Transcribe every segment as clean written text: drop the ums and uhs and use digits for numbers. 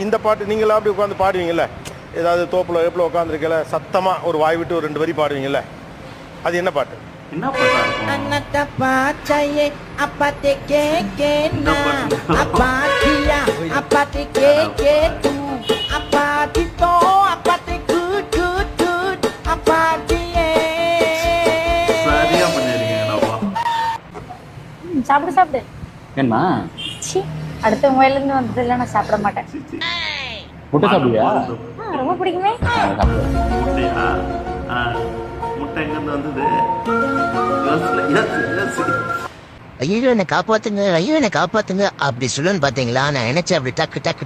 இந்த பாட்டு நீங்களா அப்படி உட்காந்து பாடுவீங்கல்ல, ஏதாவது தோப்புல எப்பல உட்காந்துருக்கல சத்தமா ஒரு வாய் விட்டு ஒரு 2 வரி பாடுவீங்கல்ல, அது என்ன பாட்டு? என்ன பாட்டா Anata pacaye apate kekena apatia apate keketu apati to apate good apatie. சரியா பண்ணிருக்கீங்கடாப்பா. சாப்பிடு சாப்பிடு. என்ன சி அடுத்த மொபைல்ல இருந்து வந்ததுல நான் சாப்பிட மாட்டேன். முட்டை சாப்பிடுவியா? ரொம்ப பிடிக்குமே. முட்டையா? முட்டை எங்க இருந்து வந்தது? ஐயோ என்னை காப்பாத்துங்க, ஐயோ என்னை காப்பாத்துங்க அப்படி சொல்லுன்னு பாத்தீங்களா? நான் நினைச்சேன் அப்படி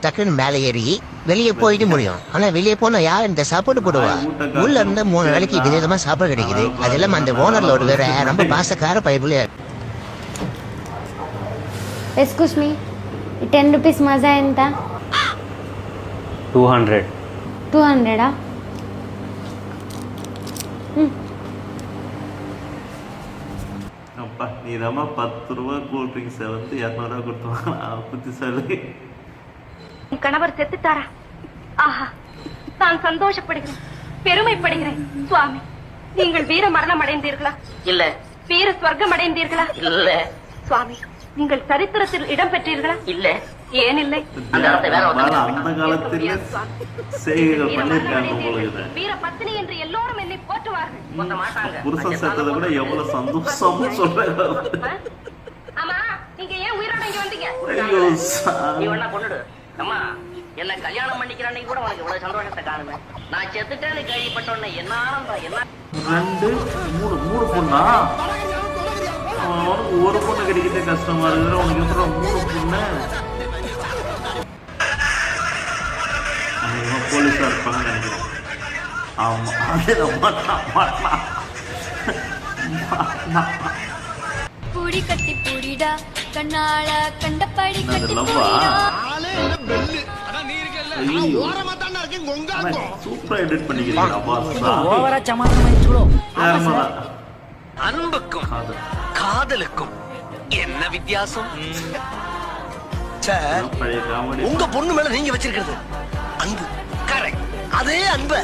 டக்குன்னு மேலே ஏறி வெளியே போயிட்டு முடியும். ஆனா வெளியே போனா யார் இந்த சாப்பாடு போடுவா? உள்ள இருந்து 3 வேளைக்கு விதவிதமா சாப்பாடு கிடைக்குது. அது இல்லாம அந்த ஓனர்ல ஒரு வேற ரொம்ப பாசக்கார பைபிள். எக்ஸ்கியூஸ் மீ, 10 rupees మజా ఎంత? 200. 200 அப்பா நீ தான் 10 ரூபா கூல் ட்ரிங்க்ஸ் வந்து 200 ரூபா கொடுத்துவாங்க. புத்திசாலி. கணவர் செத்துட்டாரா? ஆஹா, நான் சந்தோஷப்படுகிறேன், பெருமைப்படுகிறேன். சுவாமி, நீங்கள் வீர மரணம் அடைந்தீர்களா? இல்ல. வீர ஸ்வர்க்கம் அடைந்தீர்களா? இல்ல. சுவாமி, நீங்கள் சரித்திரத்தில் இடம் பெற்றீர்களா? இல்ல. ஏன் இல்லை? அந்த காலத்தில் செய்கைகள் பண்ணிருக்காங்க போல. வீர பத்தினி என்று எல்லோரும் என்னை போற்றுவார்கள். புருஷன் செத்ததை கூட எவ்வளவு சந்தோஷமா சொல்றாங்க. ஆமா, நீங்க ஏன் உயிரோட இங்க வந்தீங்க? ஐயோ நீ வேணா கொண்டுடு. அம்மா, என்ன கல்யாணம் பண்ணிக்கிற அன்னைக்கு கூட உனக்கு இவ்வளவு சந்தோஷத்தை காணுமே. நான் செத்துட்டேன்னு கேள்விப்பட்டோன்னே என்ன ஆனந்தம், என்ன 2 3 பொண்ணா? அவனுக்கு ஒரு பொண்ணு கிடைக்கிட்டே கஷ்டமா இருக்கிற உனக்கு எப்படி 3 பொண்ணு? போலீஸா இருப்பாங்க நினைக்கிறேன். ஆமா, புடி கட்டி புடிடா கண்ணால கண்டபடி கட்டி சூப்பரா எடிட் பண்ணிக்கிறீங்க. அன்புக்கும் காதலுக்கும் என்ன வித்தியாசம்? சார், உங்க பொண்ணு மேல நீங்க வச்சிருக்கிறது அன்பு. கரெக்ட். அதே அன்ப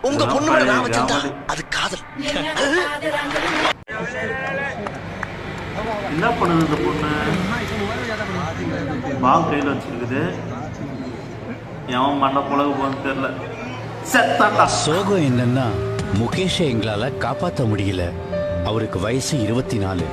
உங்க பொண்ணு மேல நான் வச்சிருந்தா அது காதல். என்ன பண்ணுது இந்த பொண்ணு? பால் கையில வச்சிருக்குது. எவன் மண்ண புலகு போன்னு தெரியல. செத்தாண்டா. சோகம் என்னன்னா முகேஷை எங்களால காப்பாற்ற முடியல. அவருக்கு வயசு 24.